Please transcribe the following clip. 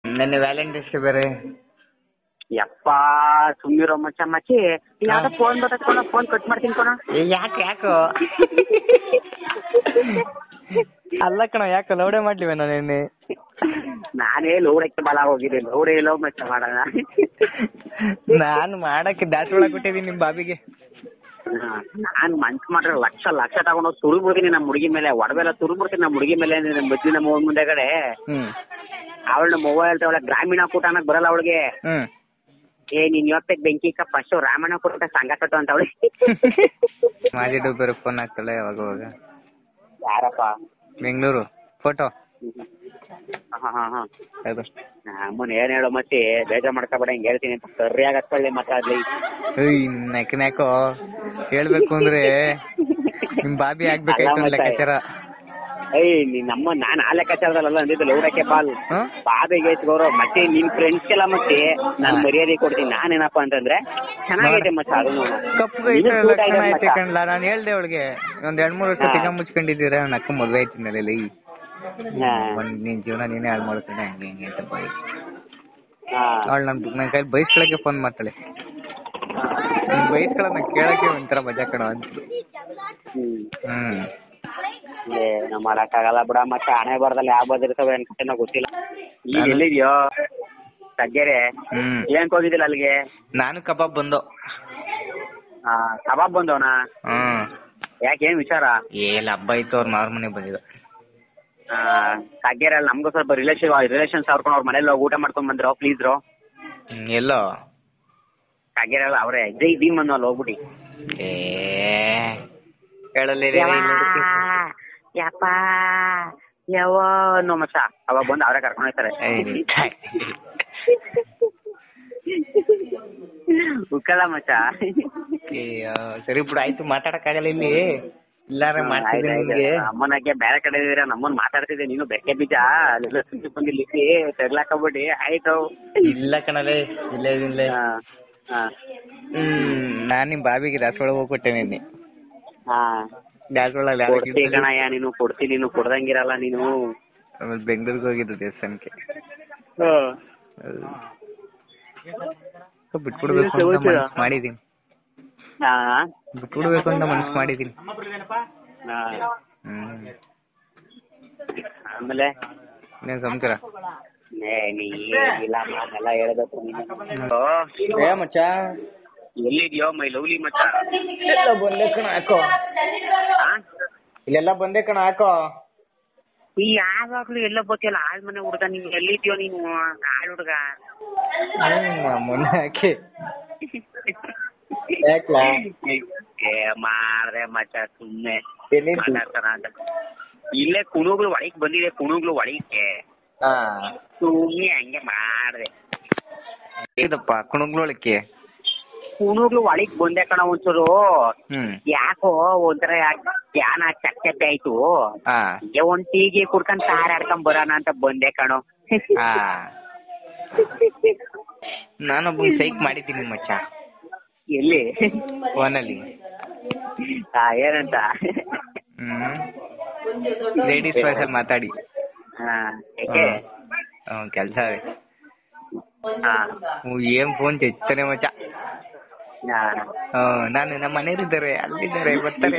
ನೆನ್ನೆ Valentine's day ಬೇರೆ. ಯಪ್ಪ ಸುಮ್ಮಿರೋ ಮಚ್ಚಿ ಯಾವ್ದೋ ಫೋನ್ ಬರ್ತದ ಫೋನ್ ಕಟ್ ಮಾಡ್ತೀನಿ ಕಣ. ಯಾಕೋ ಅಲ್ಲ ಕಣ, ಯಾಕೆ ಲೌಡೇ ಮಾಡ್ಲಿವೆ ನಾನು ನಿನ್ನೆ. ನಾನೇ ಲೌಡಕ್ಕೆ ಬಲ ಹೋಗಿದ್ದೆ, ಲೌಡೇ ಲವ್ ಮಚ್ಚ ಮಾಡೋಣ. ನಾನು ಮಾಡಕ್ಕೆ ದಾಸವಾಳ ಕೊಟ್ಟಿದ್ದೀನಿ ನಿಮ್ ಬಾಬಿಗೆ. ನಾನ್ ಮನ್ಸ್ ಮಾಡ್ರೆ ಲಕ್ಷ ತಗೊಂಡು ತುರುಬಿಡ್ತೀನಿ ನಮ್ಮ ಹುಡುಗಿ ಮೇಲೆ, ಒಡವೆಲ್ಲ ತುರುಬಿಡ್ತೀನಿ ನಮ್ಮ ಹುಡುಗಿ ಮೇಲೆ. ಮದ್ವೆ ನಮ್ಮ ಮುಂದೆ ಕಡೆ ಅವಳನ್ನ ಮೊಬೈಲ್ ಹೇಳ್ತಾವಳೆ, ಗ್ರಾಮೀಣ ಕೂಟ ಅನ್ನಕ್ ಬರಲ್ಲ ಅವಳಿಗೆ. ನೀನ್ ಇವತ್ತಕ್ಕೆ ಬೆಂಕಿ ಫಸ್ಟ್ ರಾಮಣ್ಣ ಕೊಟ್ಟ ಸಂಘ ಕಟ್ಟು ಅಂತ ಅವಳಿ. ಮಾಜಿ ಬೇರೆ ಫೋನ್ ಹಾಕ್ತಾಳೆ ಅವಾಗ. ಯಾರಪ್ಪ? ಬೆಂಗಳೂರು ಫೋಟೋ. ಅಮ್ಮನ್ ಏನ್ ಹೇಳೋ ಮತ್ತೆ, ಬೇಜಾರ್ ಮಾಡ್ಕೊಬೇಡ, ಹಿಂಗ್ ಹೇಳ್ತೀನಿ ಅಂತ ಸರಿಯಾಗಿ ಹತ್ಕೊಳ್ಳಿ ಮಾತಾಡ್ಲಿ. ಯಾಕೋ ಹೇಳ್ಬೇಕು ಅಂದ್ರೆ ನಿಮ್ ಬಾಬಿ ಆಗ್ಬೇಕಾಯ್ತು ಲೆಕ್ಕಾಚಾರ. ನಮ್ಮ ನಾನ್ ಆ ಲೆಕ್ಕಾಚಾರದಲ್ಲ ಅಂದಿದ್ದು, ಲೌಡಕ್ಕೆ ಬಾಲ್ ಬಾಬಿಗೆ ಗೌರವ ಮತ್ತೆ ನಿಮ್ ಫ್ರೆಂಡ್ಸ್ಗೆಲ್ಲ ಮತ್ತೆ ನಾನ್ ಮರ್ಯಾದೆ ಕೊಡ್ತೀನಿ. ನಾನೇನಪ್ಪ ಅಂತಂದ್ರೆ ಚೆನ್ನಾಗೈತೆ ಮತ್ತೆ ಅದನ್ನು ಕಣ್ಲ. ನಾನು ಹೇಳ್ದೆ ಅವಳಿಗೆ ಒಂದ್ 2-3 ವರ್ಷ ತಿಂಗ ಮುಚ್ಕೊಂಡಿದ್ದೀರ, ಅವ್ನ ಅಕ್ಕ ಮದ್ವೆ ಆಯ್ತಿನಲ್ಲಿ ನಿನ್ ಜೀವನ ನೀನೇ ಹಾಳು ಮಾಡ್ಕೊಂಡೆ ಹಂಗೆ ಹಿಂಗೆ ಅಂತ ಬಾಯಿ. ಅವಳು ನನ್ ಕೈ ಬೈಸ್ಕೊಳಕ್ಕೆ ಫೋನ್ ಮಾಡ್ತಾಳೆ. ಬೈಸ್ಕೊಳ ನಂಗೆ ಕೇಳಕ್ಕೆ ಒಂಥರ ಮಜಾ ಕಣ ಅಂತ. ನಮ್ಮ ಮಾಡಕ್ಕಾಗಲ್ಲ ಬಿಡ ಮತ್ತೆ, ಹಣೆ ಬರದಲ್ಲಿ ಯಾವ ಬದಿರ್ತವೆ ಅನ್ಕೋ ಗೊತ್ತಿಲ್ಲ. ಈಗ ಎಲ್ಲಿದ್ಯೋ ಸಜ್ಜೆರೆ? ಏನ್ ಹೋಗಿದ್ದಿಲ್ಲ ಅಲ್ಲಿಗೆ? ನಾನು ಕಬಾಬ್ ಬಂದೋ. ಕಬಾಬ್ ಬಂದವನಾ? ಯಾಕೇನ್ ವಿಚಾರ? ಏಲ್ಲ ಹಬ್ಬ ಇತ್ತು, ಅವ್ರ ಮಾವ್ರ ಮನೆಗೆ ಬಂದಿದ್ದ. ಕಗ್ಗೆರಲ್ಲಿ ನಮ್ಗೂ ಸ್ವಲ್ಪ ರಿಲೇಷನ್ಸ್ ಅವ್ರ್ಕೊಂಡು ಅವ್ರ ಮನೇಲಿ ಊಟ ಮಾಡ್ಕೊಂಡ್ ಬಂದ್ರು ಪ್ಲೀಸ್ ರೋ. ಎಲ್ಲೋ ಕಗ್ಗೆರಲ್ಲ ಅವ್ರೆ ಜೈ ಭೀಮ್ ಅನ್ನೋ ಅಲ್ಲಿ ಹೋಗ್ಬಿಟ್ಟು. ಯಪ್ಪ ಯಾವ ಅನ್ನೋ ಮಚ್ಚ ಅವಾಗ ಬಂದು ಅವರೇ ಕರ್ಕೊಂಡು ಹೋಗ್ತಾರೆ. ಉಕ್ಕಲ್ಲ ಮಚ್ಚ. ಸರಿ ಬಿಡು, ಆಯ್ತು, ಮಾತಾಡಕ್ಕಾಗಲ್ಲ ಇಲ್ಲಿ. ಇಲ್ಲಾರ ಅಮ್ಮನಕ್ಕೆ ಬೇರೆ ಕಡೆ ಇದೀರ, ನಮ್ಮನ್ ಮಾತಾಡ್ತಿದ್ದೆ ನೀನು ಬೆಕ್ಕೆ ಬೀಜ ಬಂದಿಲ್ಲಿ ತಗ್ಲಾಕಬಿಟ್ಟಿ ಆಯ್ತು. ಇಲ್ಲ ಕಣಲೆ, ಇಲ್ಲೇ ನಾನ್ ನಿಮ್ ಬಾಬಿಗೆ ದಾಸವಾಳ ಹೋಗ್ಕೊಟ್ಟೆ ನಿನ್ನೆ. ದಾಸವಾಳ ಕಣಯ್ಯ, ನೀನು ಕೊಡ್ತೀನಿ, ನೀನು ಕೊಡ್ದಂಗಿರಲ್ಲ ನೀನು. ಆಮೇಲೆ ಬೆಂಗಳೂರಿಗೆ ಹೋಗಿದ್ದು ದೇವಸ್ಥಾನಕ್ಕೆ. ಬಿಟ್ಬಿಡ್ಬೇಕು ಅಂತ ಮಾಡಿದೀನಿ. ಬಿಟ್ಬಿಡ್ಬೇಕು ಅಂತ ಮನಸ್ಸು ಮಾಡಿದೀನಿ. ಆಮೇಲೆ ಇನ್ನೇನ್ ಸಮಾಚಾರ? ಎಲ್ಲ ಹೇಳ್ಬೇಕು ಮಚ್ಚ. ಎಲ್ಲಿದ್ಯೋ ಮೈ ಲವ್ಲಿ ಮಚ್ಚ? ಇಲ್ಲೆಲ್ಲ ಬಂದೆ ಕಣ ಹಾಕೋ. ಇಲ್ಲೆಲ್ಲ ಬಂದೆ ಕಣ ಹಾಕೋ. ಈ ಯಾವಾಗ್ಲೂ ಎಲ್ಲ ಗೊತ್ತಿಲ್ಲ ಆಳ್ ಮನೆ ಹುಡುಗ, ನೀನ್ ಎಲ್ಲಿದ್ಯೋ ನೀನು ಆಳ್ ಹುಡುಗ? ಮೊನ್ನೆ ಹಾಕಿ ಮಾಡ್ದೆ ಮಚ್ಚ ಸುಮ್ನೆ ಮಾತಾಡ್ತಾನ ಅಂತ. ಇಲ್ಲೇ ಕುಣುಗ್ಲು ಒಳಗ್ ಬಂದಿದೆ, ಕುಣುಗ್ಲು ಒಳಗೆ ಸುಮ್ನೆ ಹಂಗೆ ಮಾಡ್ದೆ. ಇದಪ್ಪ ಕುಣುಗ್ಲೊಳಕ್ಕೆ ಕುಣುಗ್ಲು ಒಳಗ್ ಬಂದೆ ಕಣ ಒಂಚೂರು. ಯಾಕೋ ಒಂಥರ ಧ್ಯಾನ ಚಪ್ಪೆ ಆಯ್ತು. ಒಂದ್ ಟೀಗೆ ಕುಡ್ಕೊಂಡ್ ತಾರಾಡ್ಕೊಂಡ್ ಬರೋಣ ಅಂತ ಬಂದೆ ಕಣೋ. ನಾನೊಬ್ಬ ಸೈಕ್ ಮಾಡಿದ್ದೀನಿ ಮಚ್ಚ. ಎಲ್ಲಿ? ಫೋನಲ್ಲಿ. ಏನಂತ? ಲೇಡೀಸ್ ವಾಯ್ಸ್ ಮಾತಾಡಿ. ಕೆಲ್ಸ ಏನ್ ಫೋನ್ ತೆಚ್ತಾನೆ ಮಚ್ಚ. ನಾನು ನಮ್ಮ ಮನೆಯಲ್ಲಿದ್ದಾರೆ, ಅಲ್ಲಿದ್ದಾರೆ, ಬರ್ತಾರೆ.